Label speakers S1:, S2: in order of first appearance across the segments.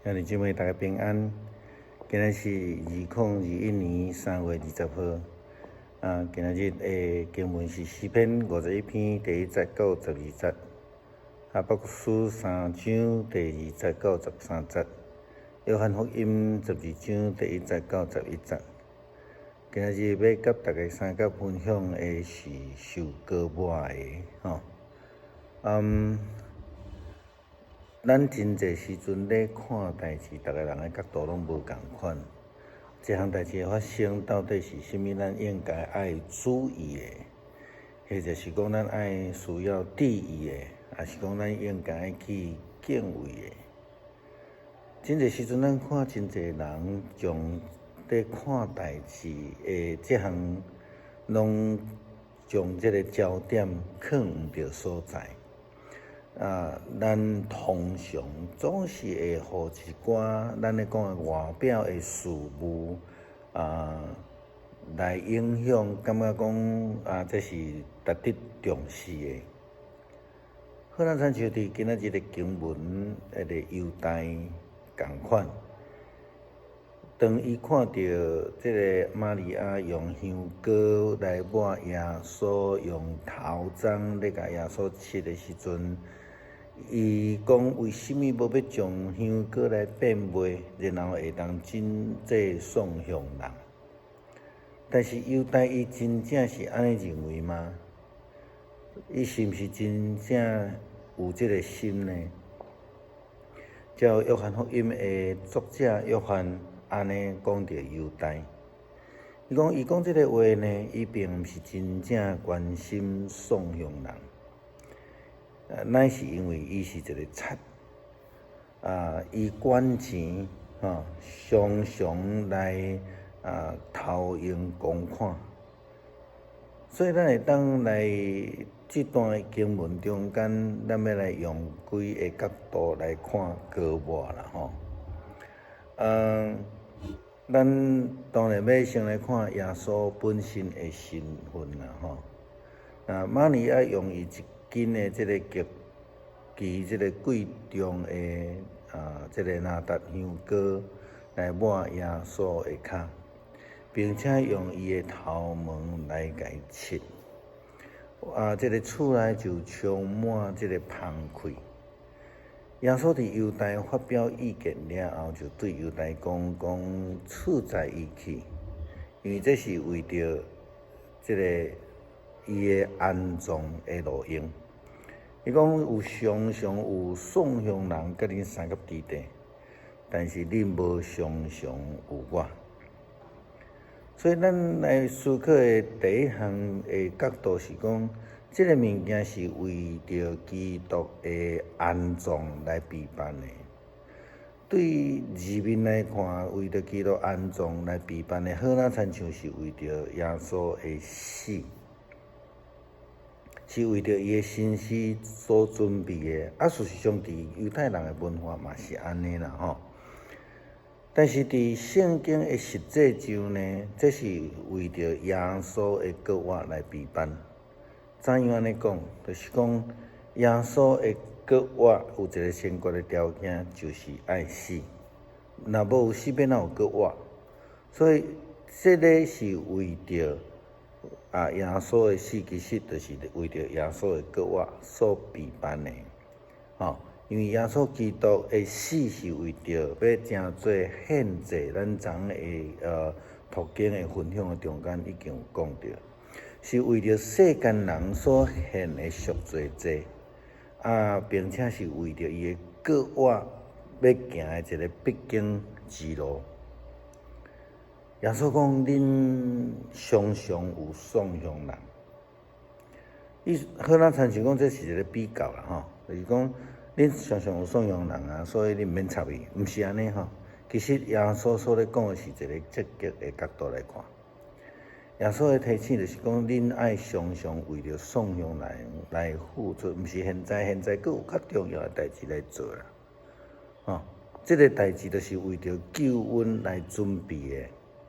S1: 兄弟姐妹，大家平安。今日是2021年3月20号。今日的经文是诗篇51篇第1节到12节，哈巴谷书3章第2节到13节，约翰福音12章第1节到11节。今日要甲大家三角分享的是受割抹的咱真侪时阵咧看代志，逐个人的角度拢无共款。一项代志的发生，到底是啥物？咱应该爱注意的，或者是讲咱爱需要注意的，还是讲咱应该去敬畏的？真侪时阵，咱看真侪人将咧看代志的这项，拢将这个焦点放毋着所在。咱通常总是会互一寡咱咧讲的外表的事物来影响，感觉讲这是值得重视的。好，咱参照伫今仔日的经文个犹大共款，当伊看到这个玛利亚用香膏来抹耶稣，用头鬃咧甲耶稣拭的时阵，伊讲为什么无要将香膏来变卖，然后会当真济送向人？但是犹大伊真正是安尼认为吗？伊是毋是真正有这个心呢？照约翰福音的作者约翰安尼讲着犹大，伊讲这个话呢，伊并毋是真正关心送向人。乃是因为伊是一个贼，伊管钱，常常来偷用公款，所以咱会当来这段经文中间，咱要来用几个角度来看割抹啦吼。咱当然要先来看耶稣本身的身份啦吼。玛利亚用伊一斤的这个极其这个贵重的这个拿达香膏来抹耶稣的脚，并且用伊的头毛来甲伊拭。这个厝内就充满这个芳气。耶稣伫犹大发表意见了后，就对犹大讲处在伊去，因为这是为着这个伊的安葬的路用。伊讲有常常有送向人甲恁三角之地，但是恁无常常有我。所以咱来思考的第一项的角度是讲，这个物件是为着基督的安葬来备办的。对字面来看，为着基督安葬来备办的，好，咱亲像是为着耶稣的死。是为着伊的身世所准备的。事实上，伫犹太人的文化嘛是安尼啦吼。但是伫圣经的实际上呢，这是为着耶稣的割抹来备办。怎样安尼讲？就是讲耶稣的割抹有一个先决的条件，就是爱死。若无有死，要哪有割抹？所以这个是为着。耶稣的死其实就是为着耶稣的割抹所备办的，因为耶稣基督的死是为着要真做献祭，咱昨的途经的分享的中间已经有讲到，是为着世间人所献的赎罪祭，并且是为着伊的割抹要行的一个必经之路。耶稣讲：“恁常常有送向人。”好，咱参像讲，这是一个比较啦吼，就是讲恁常常有送向人所以恁毋免插伊，毋是安尼吼。其实耶稣所咧讲的是一个积极的角度来看。耶稣的提醒就是讲，恁爱常常为着送向人来付出，毋是现在佫有较重要的代志来做啦。这个代志就是为着救恩来准备的。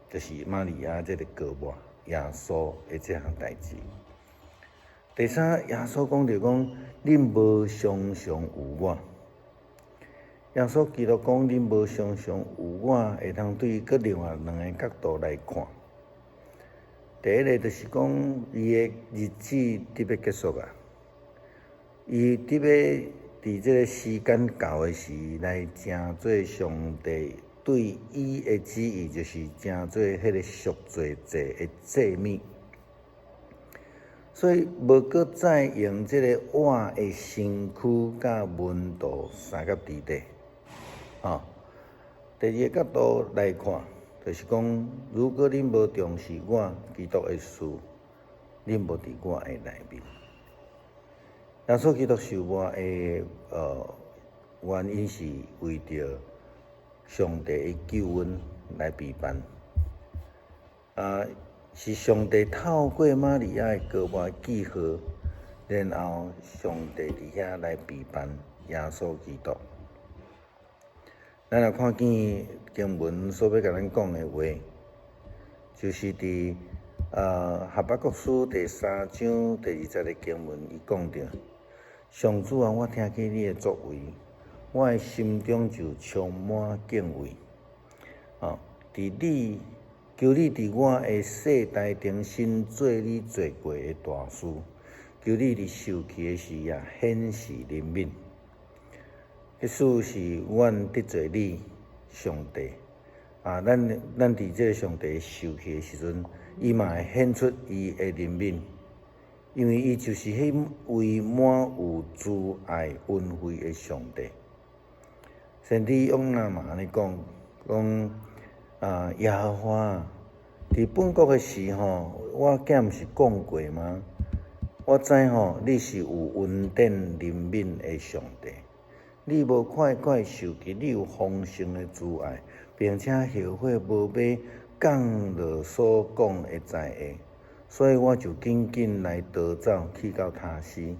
S1: 就是玛利亚这个割抹耶稣的这项代志。第三，耶稣讲着讲，恁无常常有我。耶稣基督讲，恁无常常有我会通对各另外两个角度来看。第一个就是讲，伊的日子伫要结束啊，伊伫要伫这个时间到的时来成做上帝对伊的旨意，就是成做迄个赎罪祭的祭物。所以无搁再用这个我的身躯甲温度三角地带。第二个角度来看，就是讲，如果恁无重视我基督的事，恁无伫我的内面。耶稣基督受我的原因是为着上帝的救恩来陪伴。是上帝透过玛利亚的高抹记号，然后上帝伫遐来陪伴耶稣基督。咱来看见经文所要甲咱讲的话，就是伫哈巴谷书第3章第20个经文，伊讲着：上主啊，我听见你的作为，我的心中就充满敬畏。求你伫我的世代中伸做你做过的大事，求你伫受气的时也显示怜悯。迄事是阮得罪你，上帝咱伫这个上帝受气的时阵，伊嘛会显出伊的怜悯，因为伊就是迄位满有慈爱恩惠的上帝。先知约拿嘛安尼讲耶和华伫本国的时我囝毋是讲过吗？我知你是有恩典怜悯的上帝，你无快快受气，你有丰盛的慈爱，并且后悔无要讲落所讲的在下，所以我就紧紧来逃走，去到他施。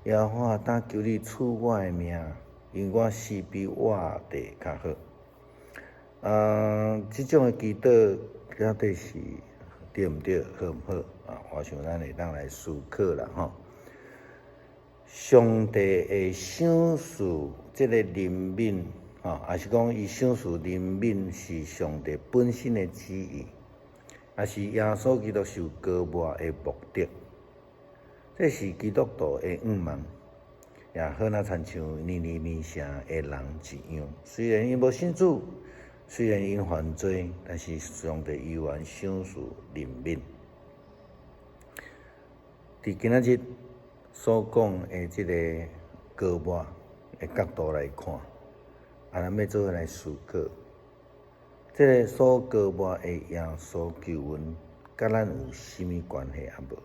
S1: 耶和华，但求你赐我的命，因我死比活地较好。这种的祈祷到底是对毋对，好毋好我想咱会当来思考啦上帝的赏赐这个怜悯也是讲伊赏赐怜悯是上帝本身的旨意，也是耶稣基督受高抹的目的。这是基督徒的愿望，也好那亲像尼尼微城的人一样。虽然因无信主，虽然因犯罪，但是上帝依然赏赐怜悯。伫今仔日所讲的这个高抹的角度来看，咱要做伙来思考，这个所高抹的耶稣救恩，甲咱有甚物关系也无？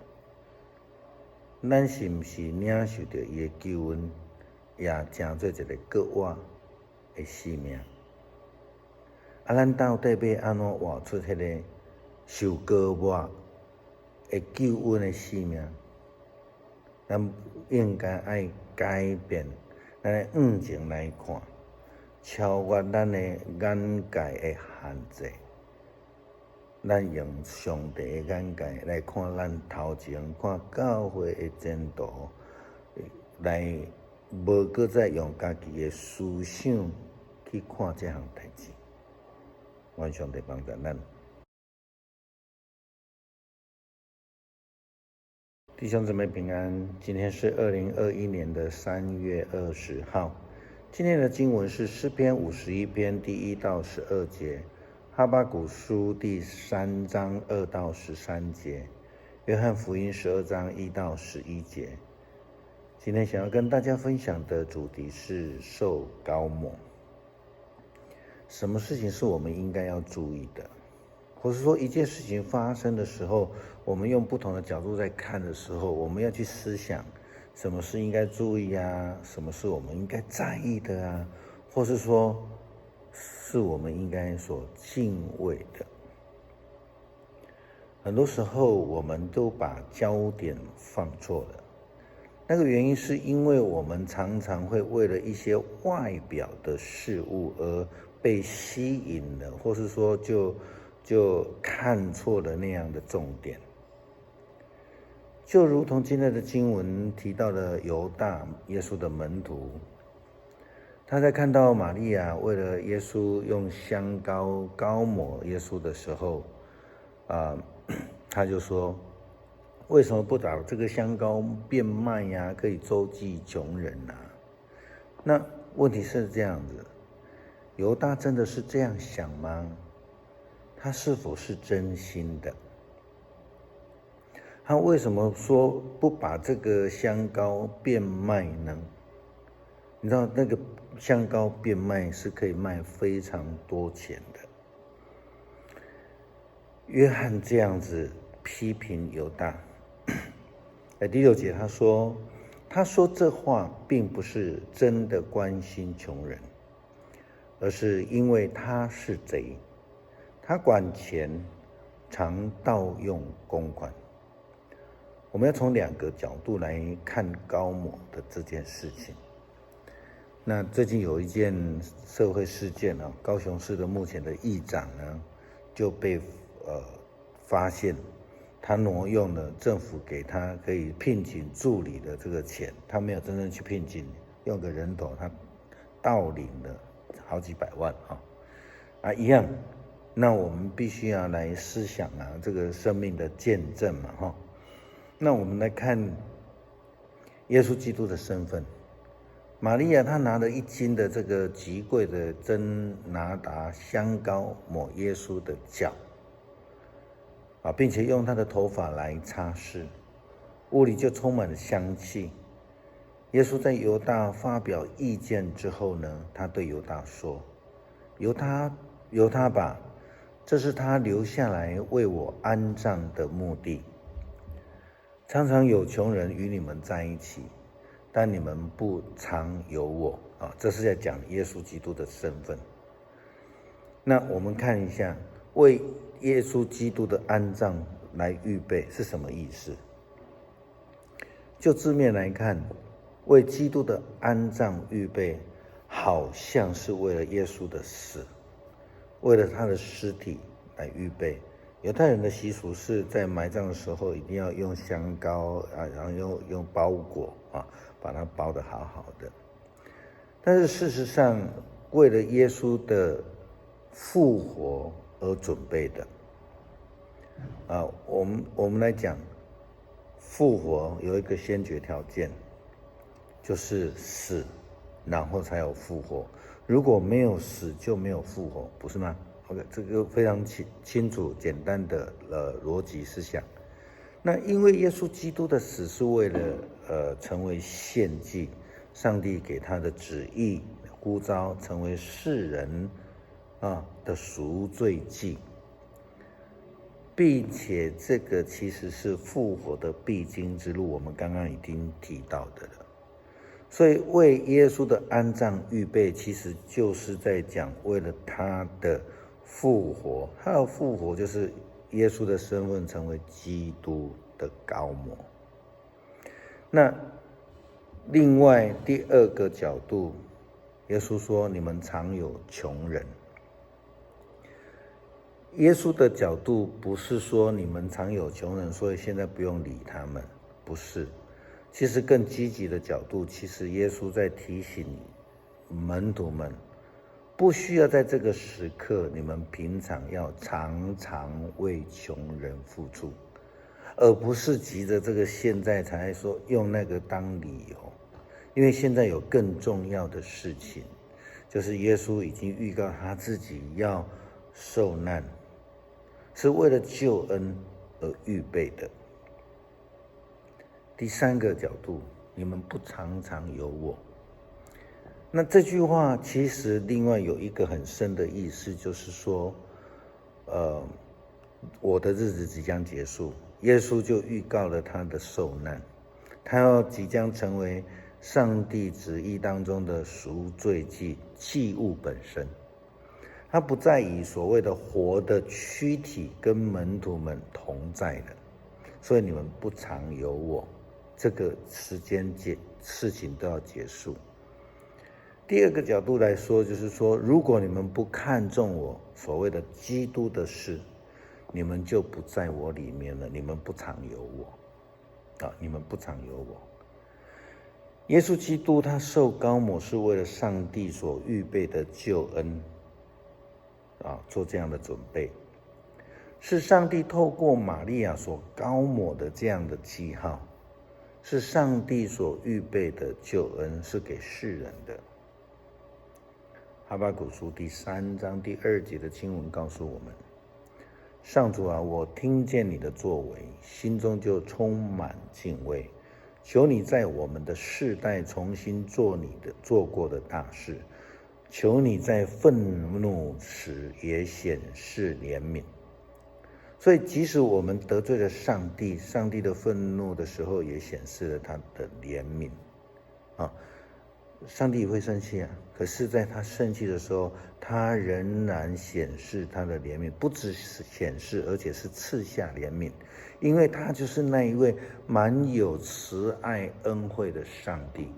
S1: 咱是毋是领受着伊的救恩，也成做一个高抹的性命？咱到底要安怎活出迄个受高抹的救恩的性命？咱应该爱改变咱的眼睛来看，超越咱的眼界的限制。咱用上帝的眼界来看咱头前看教会的前途，来无搁再用家己的思想去看这项代志。愿上帝帮助咱。弟兄姊妹平安，今天是2021年的3月20号。今天的经文是诗篇51篇第1到12节，哈巴谷书第3章2到13节，约翰福音12章1到11节。今天想要跟大家分享的主题是受膏抹。什么事情是我们应该要注意的？或是说一件事情发生的时候，我们用不同的角度在看的时候，我们要去思想什么是应该注意啊，什么是我们应该在意的啊，或是说是我们应该所敬畏的。很多时候我们都把焦点放错了，那个原因是因为我们常常会为了一些外表的事物而被吸引了，或是说就看错了那样的重点。就如同今天的经文提到的犹大，耶稣的门徒，他在看到玛利亚为了耶稣用香膏膏抹耶稣的时候，他就说：为什么不把这个香膏变卖呀？可以周济穷人啊。那问题是这样子，犹大真的是这样想吗？他是否是真心的？他为什么说不把这个香膏变卖呢？你知道那个香膏变卖是可以卖非常多钱的。约翰这样子批评犹大，第6节他说这话并不是真的关心穷人，而是因为他是贼，他管钱，常盗用公款。我们要从2个角度来看膏抹的这件事情。那最近有一件社会事件啊，高雄市的目前的议长呢，就被发现他挪用了政府给他可以聘请助理的这个钱，他没有真正去聘请，用个人头他盗领了好几百万一样。那我们必须要来思想这个生命的见证嘛那我们来看耶稣基督的身份。玛利亚她拿了1斤的这个极贵的真拿达香膏抹耶稣的脚并且用他的头发来擦拭，屋里就充满了香气。耶稣在犹大发表意见之后呢，他对犹大说：由他吧，这是他留下来为我安葬的目的。常常有穷人与你们在一起，但你们不常有我这是在讲耶稣基督的身份。那我们看一下为耶稣基督的安葬来预备是什么意思？就字面来看，为基督的安葬预备好像是为了耶稣的死，为了他的尸体来预备。犹太人的习俗是在埋葬的时候一定要用香膏然后用包裹把它包得好好的。但是事实上，为了耶稣的复活而准备的我们来讲，复活有一个先决条件，就是死，然后才有复活。如果没有死，就没有复活，不是吗？OK， 这个非常清楚简单的逻辑思想。那因为耶稣基督的死是为了成为献祭，上帝给他的旨意呼召成为世人的赎罪祭，并且这个其实是复活的必经之路，我们刚刚已经提到的了。所以为耶稣的安葬预备，其实就是在讲为了他的复活。他的复活就是耶稣的身份成为基督的膏抹。那另外第2个角度，耶稣说你们常有穷人。耶稣的角度不是说你们常有穷人，所以现在不用理他们，不是。其实更积极的角度，其实耶稣在提醒门徒们，不需要在这个时刻，你们平常要常常为穷人付出，而不是急着这个现在才说用那个当理由。因为现在有更重要的事情，就是耶稣已经预告他自己要受难，是为了救恩而预备的。第3个角度，你们不常常有我。那这句话其实另外有一个很深的意思，就是说我的日子即将结束。耶稣就预告了他的受难，他要即将成为上帝旨意当中的赎罪祭物本身，他不再以所谓的活的躯体跟门徒们同在了，所以你们不常有我，这个事情都要结束。第2个角度来说，就是说，如果你们不看重我所谓的基督的事，你们就不在我里面了，你们不常有我你们不常有我。耶稣基督他受膏抹是为了上帝所预备的救恩做这样的准备，是上帝透过玛利亚所膏抹的这样的记号，是上帝所预备的救恩，是给世人的。哈巴谷书第3章第2节的经文告诉我们：上主啊，我听见你的作为，心中就充满敬畏。求你在我们的世代重新做你的做过的大事，求你在愤怒时也显示怜悯。所以即使我们得罪了上帝，上帝的愤怒的时候也显示了他的怜悯上帝会生气可是在他生气的时候，他仍然显示他的怜悯，不只是显示，而且是赐下怜悯，因为他就是那一位满有慈爱恩惠的上帝。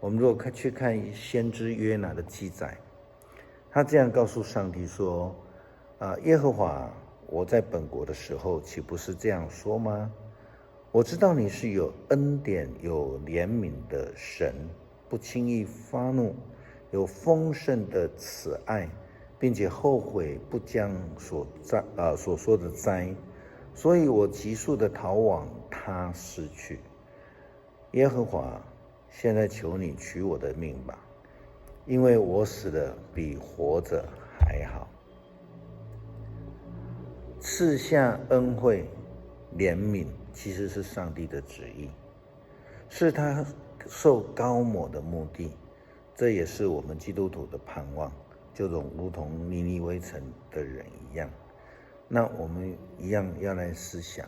S1: 我们如果去看先知约拿的记载，他这样告诉上帝说耶和华，我在本国的时候岂不是这样说吗？我知道你是有恩典有怜悯的神，不轻易发怒，有丰盛的慈爱，并且后悔不将所说的灾，所以我急速的逃往他失去。耶和华，现在求你取我的命吧，因为我死了比活着还好。赐下恩惠怜悯其实是上帝的旨意，是他受膏抹的目的，这也是我们基督徒的盼望，就如同尼尼微城的人一样。那我们一样要来思想，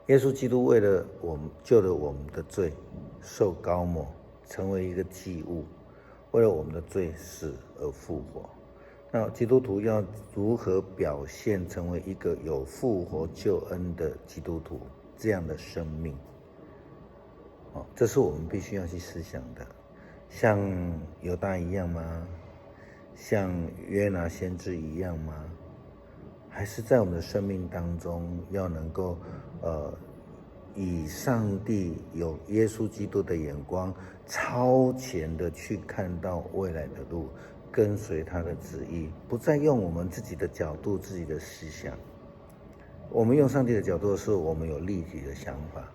S1: 耶稣基督为了我们救了我们的罪，受膏抹，成为一个祭物，为了我们的罪死而复活。那基督徒要如何表现成为一个有复活救恩的基督徒这样的生命？这是我们必须要去思想的。像犹大一样吗？像约拿先知一样吗？还是在我们的生命当中要能够以上帝有耶稣基督的眼光，超前的去看到未来的路，跟随他的旨意，不再用我们自己的角度自己的思想。我们用上帝的角度的时候，我们有立体的想法，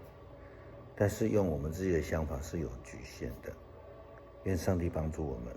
S1: 但是用我们自己的想法是有局限的。愿上帝帮助我们。